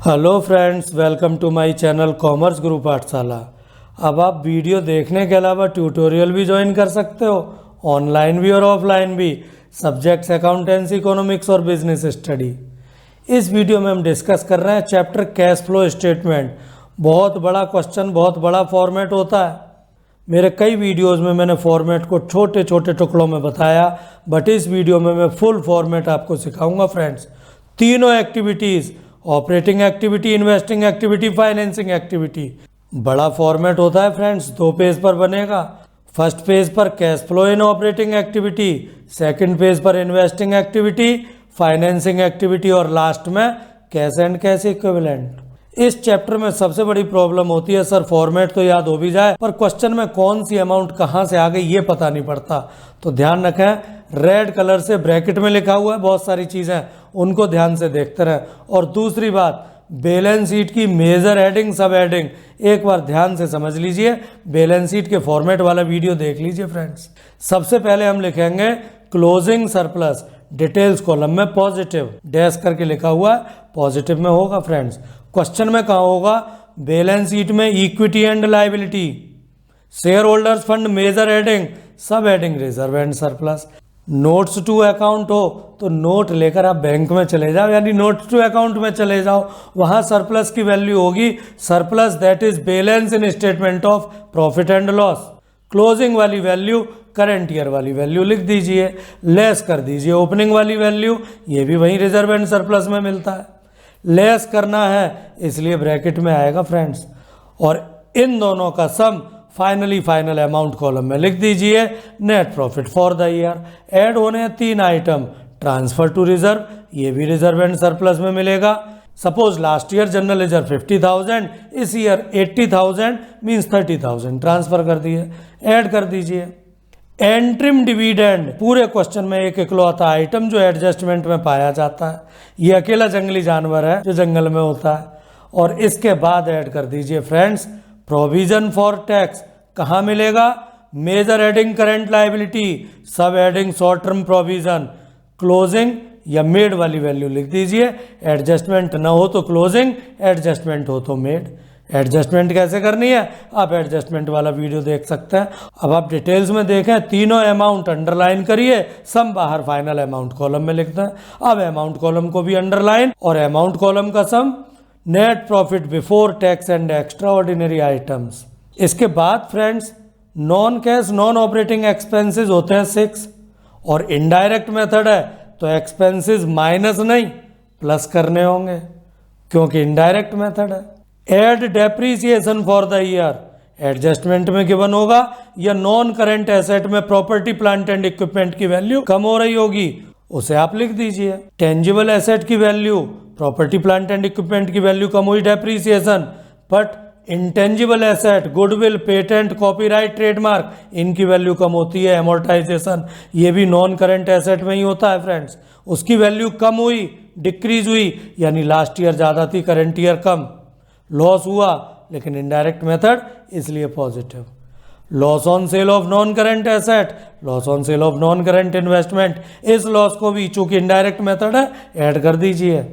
Hello friends, welcome to my channel commerce group Pathshala. अब आप video देखने के अलावा ट्यूटोरियल भी ज्वाइन कर सकते हो, ऑनलाइन भी और ऑफलाइन भी। सब्जेक्ट्स अकाउंटेंसी, इकोनॉमिक्स और बिजनेस स्टडी। इस वीडियो में हम डिस्कस कर रहे हैं चैप्टर कैश फ्लो स्टेटमेंट। बहुत बड़ा क्वेश्चन, बहुत बड़ा फॉर्मेट होता है। मेरे कई वीडियोज़ में मैंने फॉर्मेट को छोटे छोटे टुकड़ों में बताया, बट इस वीडियो में मैं फुल फॉर्मेट आपको सिखाऊंगा फ्रेंड्स। तीनों activities, operating activity, investing activity, financing activity. बड़ा फॉर्मेट होता है फ्रेंड्स, 2 पेज पर बनेगा। फर्स्ट पेज पर cash flow in operating activity, second page पर इन्वेस्टिंग एक्टिविटी, फाइनेंसिंग एक्टिविटी और लास्ट में कैश एंड कैश इक्विवेलेंट। इस चैप्टर में सबसे बड़ी प्रॉब्लम होती है, सर फॉर्मेट तो याद हो भी जाए पर क्वेश्चन में कौन सी अमाउंट कहाँ से आ गई ये पता नहीं पड़ता। तो ध्यान रखें, रेड कलर से ब्रैकेट में लिखा हुआ है बहुत सारी चीज़ें, उनको ध्यान से देखते रहें। और दूसरी बात, बैलेंस शीट की मेजर हेडिंग, सब हेडिंग एक बार ध्यान से समझ लीजिए। बैलेंस शीट के फॉर्मेट वाला वीडियो देख लीजिए फ्रेंड्स। सबसे पहले हम लिखेंगे क्लोजिंग सरप्लस, डिटेल्स कॉलम में पॉजिटिव डैश करके लिखा हुआ है, पॉजिटिव में होगा फ्रेंड्स। क्वेश्चन में कहाँ होगा? बैलेंस शीट में equity and liability, share holders fund major heading, sub heading reserve and surplus. Notes to account हो तो नोट लेकर आप बैंक में चले जाओ, यानी नोट्स टू अकाउंट में चले जाओ, वहां सरप्लस की वैल्यू होगी surplus, that is balance in statement of profit and loss. Closing वाली वैल्यू करंट ईयर वाली वैल्यू लिख दीजिए, लेस कर दीजिए ओपनिंग वाली वैल्यू, ये भी वहीं रिजर्व एंड सरप्लस में मिलता है। लेस करना है इसलिए ब्रैकेट में आएगा फ्रेंड्स, और इन दोनों का सम फाइनल अमाउंट कॉलम में लिख दीजिए, net profit for the year. Add होने हैं 3 आइटम, ट्रांसफर टू रिजर्व, ये भी रिजर्व एंड सरप्लस में मिलेगा। Suppose last year general reserve 50,000, इस ईयर 80,000 मीन्स 30,000 ट्रांसफर कर दिए, ऐड कर दीजिए। एंट्रीम डिविडेंड, पूरे क्वेश्चन में एक इकलौता आइटम जो एडजस्टमेंट में पाया जाता है, ये अकेला जंगली जानवर है जो जंगल में होता है। और इसके बाद ऐड कर दीजिए फ्रेंड्स प्रोविजन फॉर टैक्स, कहाँ मिलेगा? मेजर हेडिंग करंट लायबिलिटी, सब heading short term provision. Closing या मेड वाली वैल्यू लिख दीजिए, एडजस्टमेंट ना हो तो क्लोजिंग, एडजस्टमेंट हो तो मेड। एडजस्टमेंट कैसे करनी है आप एडजस्टमेंट वाला वीडियो देख सकते हैं। अब आप डिटेल्स में देखें, तीनों अमाउंट अंडरलाइन करिए, सम बाहर फाइनल अमाउंट कॉलम में लिखते हैं। अब अमाउंट कॉलम को भी अंडरलाइन, और अमाउंट कॉलम का sum net profit before tax and extra ordinary items. इसके बाद friends non cash non operating expenses होते हैं 6, और इनडायरेक्ट मेथड है तो एक्सपेंसेस माइनस नहीं प्लस करने होंगे क्योंकि इनडायरेक्ट मेथड है। Add depreciation for the year, adjustment में गिवन होगा, या नॉन करेंट एसेट में प्रॉपर्टी प्लांट एंड इक्विपमेंट की वैल्यू कम हो रही होगी, उसे आप लिख दीजिए। टेंजिबल एसेट की value, property plant and equipment की वैल्यू कम हुई, depreciation. But intangible asset, goodwill, patent, copyright, trademark, इनकी वैल्यू कम होती है, एमोर्टाइजेशन, ये भी नॉन करेंट एसेट में ही होता है फ्रेंड्स। उसकी वैल्यू कम हुई, डिक्रीज हुई, यानी लास्ट ईयर ज़्यादा थी, करंट ईयर कम। लॉस हुआ लेकिन इनडायरेक्ट मेथड इसलिए positive. Loss on sale of non current asset, loss on sale of non current investment, इस लॉस को भी चूंकि इनडायरेक्ट मेथड है ऐड कर दीजिए।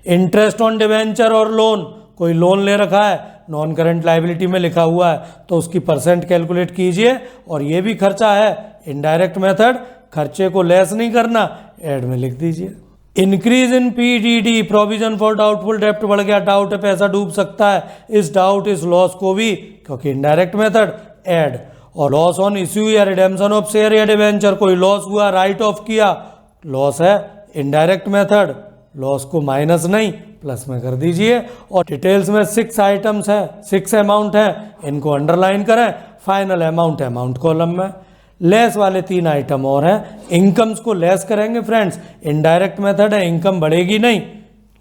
इंटरेस्ट ऑन डिवेंचर और लोन, कोई लोन ले रखा है, नॉन करंट लायबिलिटी में लिखा हुआ है तो उसकी परसेंट कैलकुलेट कीजिए, और ये भी खर्चा है, इनडायरेक्ट मेथड, खर्चे को लेस नहीं करना, ऐड में लिख दीजिए। Increase in PDD, provision for doubtful डेप्ट बढ़ गया, डाउट है पैसा डूब सकता है, इस डाउट इस लॉस को भी क्योंकि इनडायरेक्ट मेथड ऐड। और लॉस ऑन इश्यू या रिडेम्पशन ऑफ शेयर या डिवेंचर, कोई लॉस हुआ, राइट ऑफ किया, लॉस है, इनडायरेक्ट मेथड, लॉस को माइनस नहीं प्लस में कर दीजिए। और डिटेल्स में 6 आइटम्स हैं, 6 अमाउंट हैं, इनको अंडरलाइन करें, फाइनल अमाउंट अमाउंट कॉलम में। लेस वाले 3 आइटम और हैं, इनकम्स को लेस करेंगे फ्रेंड्स, इनडायरेक्ट मेथड है, इनकम बढ़ेगी नहीं,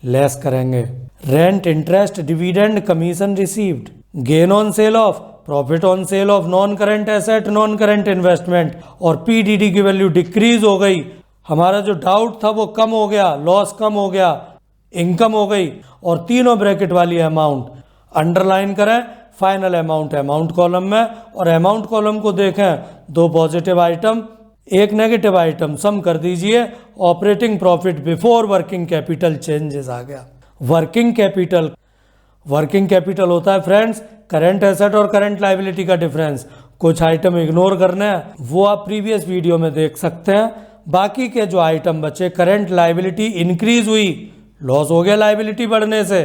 लेस करेंगे। Rent, interest, dividend, commission received, gain on sale of, profit on sale of non current asset, non current investment. और पीडीडी की वैल्यू डिक्रीज हो गई, हमारा जो डाउट था वो कम हो गया, लॉस कम हो गया, इनकम हो गई। और तीनों ब्रैकेट वाली अमाउंट अंडरलाइन करें, फाइनल अमाउंट अमाउंट कॉलम में। और अमाउंट कॉलम को देखें, 2 positive item, 1 negative item, sum कर दीजिए, operating profit before working capital changes आ गया। वर्किंग कैपिटल, वर्किंग कैपिटल होता है फ्रेंड्स करंट एसेट और करंट लाइबिलिटी का डिफरेंस। कुछ आइटम इग्नोर करना है, वो आप प्रीवियस वीडियो में देख सकते हैं। बाकी के जो आइटम बचे, करंट लाइबिलिटी इंक्रीज हुई, लॉस हो गया लाइबिलिटी बढ़ने से,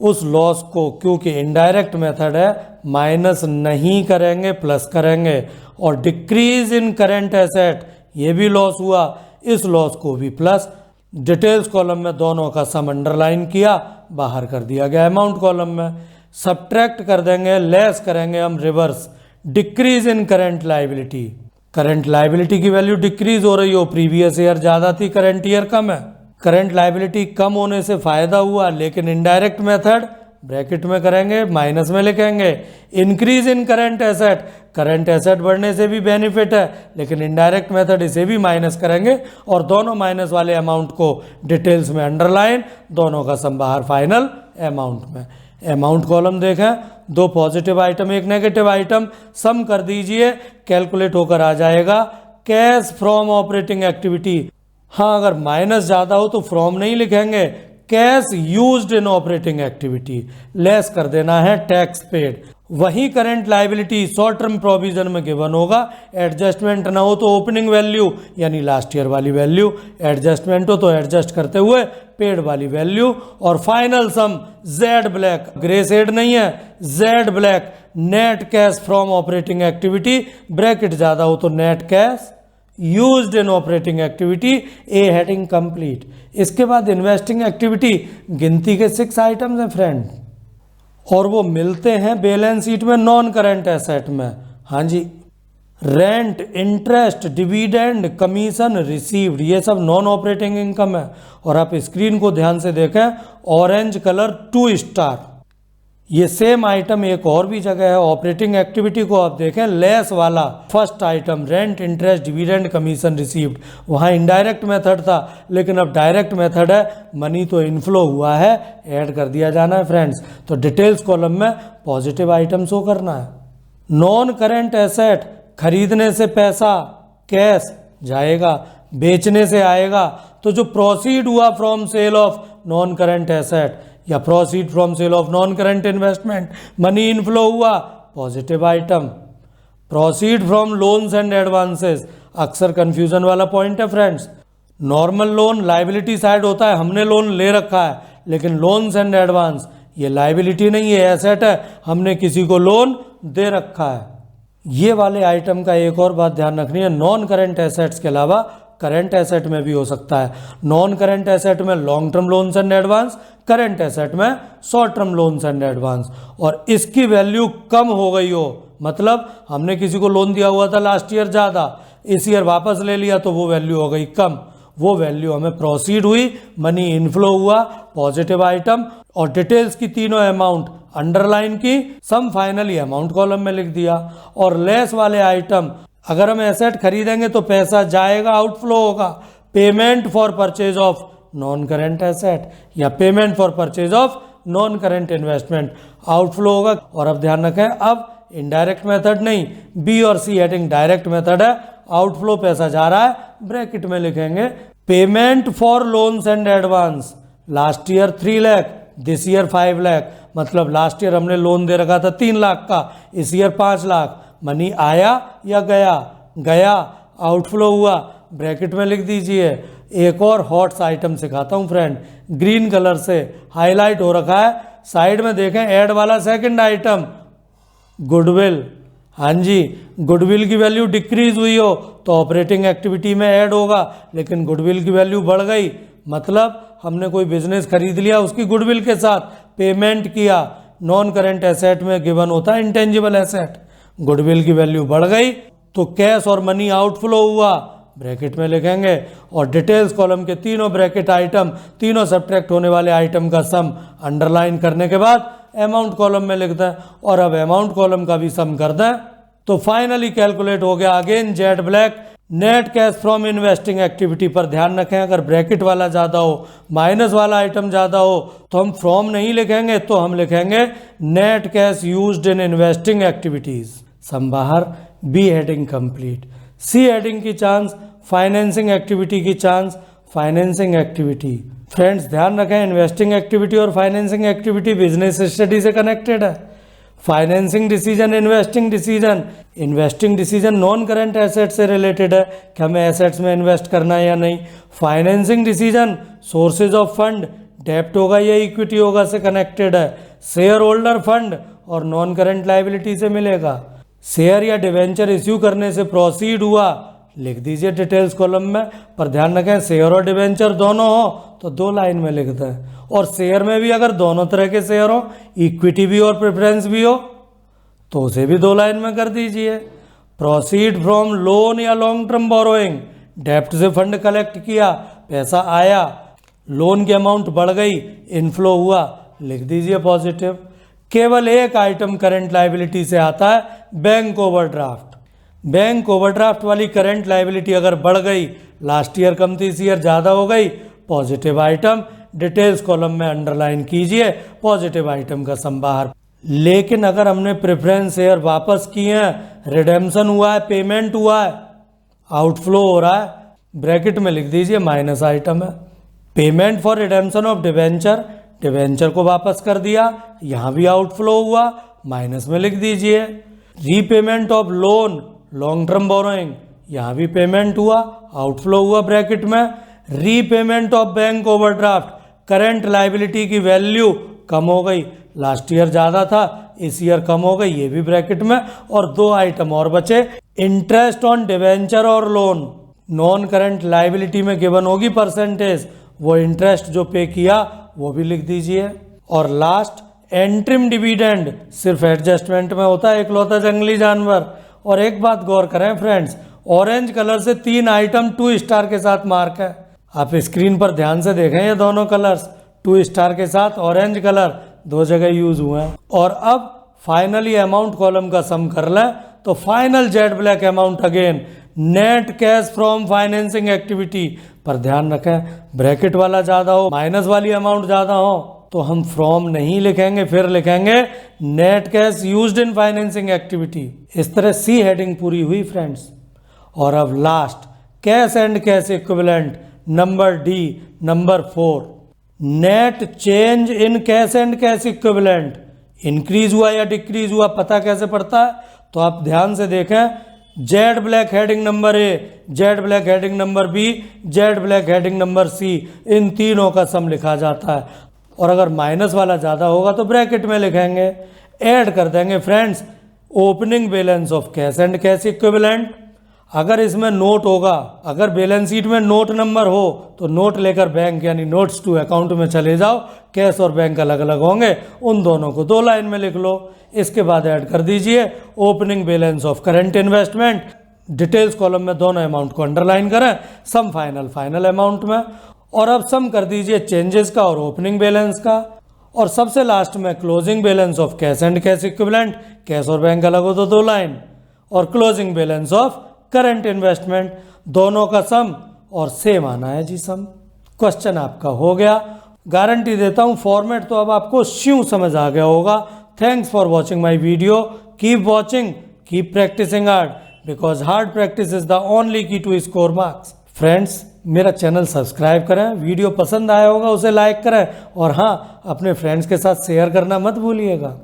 उस लॉस को क्योंकि इनडायरेक्ट मेथड है माइनस नहीं करेंगे, प्लस करेंगे। और डिक्रीज इन करंट एसेट, ये भी लॉस हुआ, इस लॉस को भी प्लस। डिटेल्स कॉलम में दोनों का सम अंडरलाइन किया, बाहर कर दिया गया अमाउंट कॉलम में। सब्ट्रैक्ट कर देंगे, लेस करेंगे हम reverse, decrease in current liability. Current liability की वैल्यू डिक्रीज हो रही हो, प्रीवियस ईयर ज़्यादा थी, करंट ईयर कम है। करंट लाइबिलिटी कम होने से फायदा हुआ, लेकिन इनडायरेक्ट मेथड ब्रैकेट में करेंगे, माइनस में लिखेंगे। Increase in current asset, current asset बढ़ने से भी बेनिफिट है, लेकिन इनडायरेक्ट मेथड इसे भी माइनस करेंगे और दोनों माइनस वाले अमाउंट को डिटेल्स में अंडरलाइन, दोनों का सम बाहर फाइनल अमाउंट में। अमाउंट कॉलम देखें, दो पॉजिटिव आइटम एक नेगेटिव आइटम, सम कर दीजिए, कैलकुलेट होकर आ जाएगा कैश फ्रॉम ऑपरेटिंग एक्टिविटी। हाँ, अगर माइनस ज़्यादा हो तो फ्रॉम नहीं लिखेंगे, कैश यूज्ड इन ऑपरेटिंग एक्टिविटी, लेस कर देना है टैक्स पेड। वही current liability short term provision में गिवन होगा, एडजस्टमेंट ना हो तो ओपनिंग वैल्यू यानी लास्ट ईयर वाली वैल्यू, एडजस्टमेंट हो तो एडजस्ट करते हुए पेड वाली वैल्यू। और फाइनल सम जेड ब्लैक, ग्रे शेड नहीं है, Z black, net cash from operating activity, bracket ज़्यादा हो तो नेट कैश यूज्ड इन ऑपरेटिंग एक्टिविटी, ए हेडिंग कंप्लीट। इसके बाद इन्वेस्टिंग एक्टिविटी, गिनती के 6 आइटम्स हैं फ्रेंड, और वो मिलते हैं बैलेंस शीट में नॉन करंट एसेट में। हाँ जी, rent, interest, dividend, commission received, ये सब नॉन ऑपरेटिंग इनकम है। और आप स्क्रीन को ध्यान से देखें, ऑरेंज कलर 2 स्टार, ये सेम आइटम एक और भी जगह है। ऑपरेटिंग एक्टिविटी को आप देखें, लेस वाला first item, rent, interest, dividend, commission received, वहाँ इनडायरेक्ट मेथड था, लेकिन अब डायरेक्ट मेथड है, मनी तो इनफ्लो हुआ है, ऐड कर दिया जाना है फ्रेंड्स। तो डिटेल्स कॉलम में पॉजिटिव आइटम शो करना है। नॉन करंट एसेट, खरीदने से पैसा कैश जाएगा, बेचने से आएगा, तो जो प्रोसीड हुआ from sale of non current asset या proceed from sale of non current investment, money inflow हुआ, positive item. Proceed from loans and advances, अक्सर कंफ्यूजन वाला पॉइंट है friends. Normal loan liability side होता है, हमने लोन ले रखा है, लेकिन लोन्स एंड एडवांस ये लाइबिलिटी नहीं है, एसेट है, हमने किसी को लोन दे रखा है। ये वाले आइटम का एक और बात ध्यान रखनी है, नॉन करंट एसेट्स के अलावा करंट एसेट में भी हो सकता है। नॉन करंट एसेट में long term loans and advance, current asset में short term loans and advance. और इसकी वैल्यू कम हो गई हो, मतलब हमने किसी को लोन दिया हुआ था लास्ट ईयर ज़्यादा, इस ईयर वापस ले लिया तो वो वैल्यू हो गई कम, वो वैल्यू हमें प्रोसीड हुई, मनी इनफ्लो हुआ, पॉजिटिव आइटम। और डिटेल्स की तीनों अमाउंट अंडरलाइन की, सम फाइनली अमाउंट कॉलम में लिख दिया। और लेस वाले आइटम, अगर हम एसेट खरीदेंगे तो पैसा जाएगा, आउटफ्लो होगा, payment for purchase of non current asset या payment for purchase of non current investment, outflow होगा। और अब ध्यान रखें, अब इनडायरेक्ट मेथड नहीं, बी और सी हेडिंग डायरेक्ट मेथड है, आउटफ्लो पैसा जा रहा है, ब्रैकेट में लिखेंगे payment for loans and advance, last year 3 lakh, this year 5 lakh, मतलब लास्ट ईयर हमने लोन दे रखा था 3 लाख का, इस ईयर 5 लाख। मनी आया या गया? गया, आउटफ्लो हुआ, ब्रैकेट में लिख दीजिए। एक और हॉट्स आइटम सिखाता हूँ फ्रेंड, ग्रीन कलर से हाईलाइट हो रखा है, साइड में देखें ऐड वाला सेकंड आइटम, गुडविल। हाँ जी, गुडविल की वैल्यू डिक्रीज हुई हो तो ऑपरेटिंग एक्टिविटी में ऐड होगा, लेकिन गुडविल की वैल्यू बढ़ गई, मतलब हमने कोई बिजनेस खरीद लिया, उसकी गुडविल के साथ पेमेंट किया। नॉन करंट एसेट में गिवन होता है इंटेंजिबल एसेट, गुडविल की वैल्यू बढ़ गई तो कैश और मनी आउटफ्लो हुआ, ब्रैकेट में लिखेंगे। और डिटेल्स कॉलम के तीनों ब्रैकेट आइटम, तीनों सब्ट्रैक्ट होने वाले आइटम का सम अंडरलाइन करने के बाद अमाउंट कॉलम में लिख दें। और अब अमाउंट कॉलम का भी सम कर दें तो फाइनली कैलकुलेट हो गया again Z black, net cash from investing activity. पर ध्यान रखें, अगर ब्रैकेट वाला ज़्यादा हो, माइनस वाला आइटम ज़्यादा हो तो हम फ्रॉम नहीं लिखेंगे, तो हम लिखेंगे net cash used in investing activities. Sum बाहर, B heading complete. C heading की चांस, फाइनेंसिंग एक्टिविटी की चांस, फाइनेंसिंग एक्टिविटी फ्रेंड्स ध्यान रखें, इन्वेस्टिंग एक्टिविटी और फाइनेंसिंग एक्टिविटी बिजनेस स्टडी से कनेक्टेड है। Financing decision, investing decision non current asset से related है कि हमें एसेट्स में इन्वेस्ट करना है या नहीं। Financing decision sources of fund, डेप्ट होगा या इक्विटी होगा से कनेक्टेड है। शेयर होल्डर फंड और नॉन करंट लाइबिलिटी से मिलेगा। शेयर या डिवेंचर इश्यू करने से प्रोसीड हुआ, लिख दीजिए डिटेल्स कॉलम में, पर ध्यान रखें शेयर और डिवेंचर दोनों हो तो 2 लाइन में लिखते हैं। और शेयर में भी अगर दोनों तरह के शेयर हो, इक्विटी भी और प्रेफरेंस भी हो, तो उसे भी 2 लाइन में कर दीजिए। प्रोसीड फ्रॉम लोन या लॉन्ग टर्म बोरोइंग, डेप्ट से फंड कलेक्ट किया, पैसा आया, लोन की अमाउंट बढ़ गई, इनफ्लो हुआ, लिख दीजिए पॉजिटिव। केवल एक आइटम करंट लाइबिलिटी से आता है, बैंक ओवरड्राफ्ट। बैंक ओवरड्राफ्ट वाली करंट लाइबिलिटी अगर बढ़ गई, लास्ट ईयर कम थी इस ईयर ज़्यादा हो गई, पॉजिटिव आइटम, डिटेल्स कॉलम में अंडरलाइन कीजिए पॉजिटिव आइटम का सम बाहर। लेकिन अगर हमने प्रेफरेंस शेयर वापस किए हैं, रिडेम्पशन हुआ है, पेमेंट हुआ है, आउटफ्लो हो रहा है, ब्रैकेट में लिख दीजिए माइनस आइटम है। Payment for redemption of debenture, debenture को वापस कर दिया, यहाँ भी आउटफ्लो हुआ, माइनस में लिख दीजिए। Repayment of loan, long term borrowing, यहाँ भी पेमेंट हुआ, आउटफ्लो हुआ, ब्रैकेट में। Repayment of bank overdraft, current liability की वैल्यू कम हो गई, लास्ट ईयर ज़्यादा था इस ईयर कम हो गई, ये भी ब्रैकेट में। और 2 आइटम और बचे, इंटरेस्ट ऑन डिवेंचर और लोन, नॉन करंट लाइबिलिटी में गिवन होगी परसेंटेज, वो इंटरेस्ट जो पे किया वो भी लिख दीजिए। और लास्ट एंट्रिम डिविडेंड, सिर्फ एडजस्टमेंट में होता है, इकलौता जंगली जानवर। और एक बात गौर करें फ्रेंड्स, ऑरेंज कलर से 3 आइटम 2 स्टार के साथ मार्क है, आप स्क्रीन पर ध्यान से देखें, ये दोनों कलर्स 2 स्टार के साथ ऑरेंज कलर 2 जगह यूज हुए हैं। और अब फाइनली अमाउंट कॉलम का सम कर लें तो final Z black amount again net cash from financing activity, पर ध्यान रखें ब्रैकेट वाला ज़्यादा हो, माइनस वाली अमाउंट ज़्यादा हो तो हम फ्रॉम नहीं लिखेंगे, फिर लिखेंगे नेट कैश यूज्ड इन फाइनेंसिंग एक्टिविटी। इस तरह सी हेडिंग पूरी हुई फ्रेंड्स। और अब last cash and cash equivalent, number D, number 4, net change in cash and cash equivalent, increase हुआ या डिक्रीज हुआ पता कैसे पड़ता है, तो आप ध्यान से देखें, Z black heading number A, Z black heading number B, Z black heading number C, इन तीनों का सम लिखा जाता है। और अगर माइनस वाला ज़्यादा होगा तो ब्रैकेट में लिखेंगे। ऐड कर देंगे friends opening balance of cash and cash equivalent. अगर इसमें नोट होगा, अगर बैलेंस शीट में नोट नंबर हो तो नोट लेकर बैंक यानी नोट्स टू अकाउंट में चले जाओ, कैश और बैंक अलग अलग होंगे, उन दोनों को 2 लाइन में लिख लो। इसके बाद ऐड कर दीजिए opening balance of current investment, details column में दोनों अमाउंट को अंडरलाइन करें, सम फाइनल अमाउंट में। और अब सम कर दीजिए चेंजेस का और ओपनिंग बैलेंस का। और सबसे लास्ट में closing balance of cash and cash equivalent, cash और बैंक अलग हो तो 2 लाइन, और closing balance of current investment, दोनों का सम और सेम आना है जी सम। क्वेश्चन आपका हो गया, गारंटी देता हूँ फॉर्मेट तो अब आपको श्यों समझ आ गया होगा। Thanks for watching my video, keep watching, keep practising hard, because hard practice is the only key to score marks. Friends मेरा चैनल सब्सक्राइब करें, वीडियो पसंद आया होगा उसे लाइक करें, और हाँ अपने फ्रेंड्स के साथ शेयर करना मत भूलिएगा।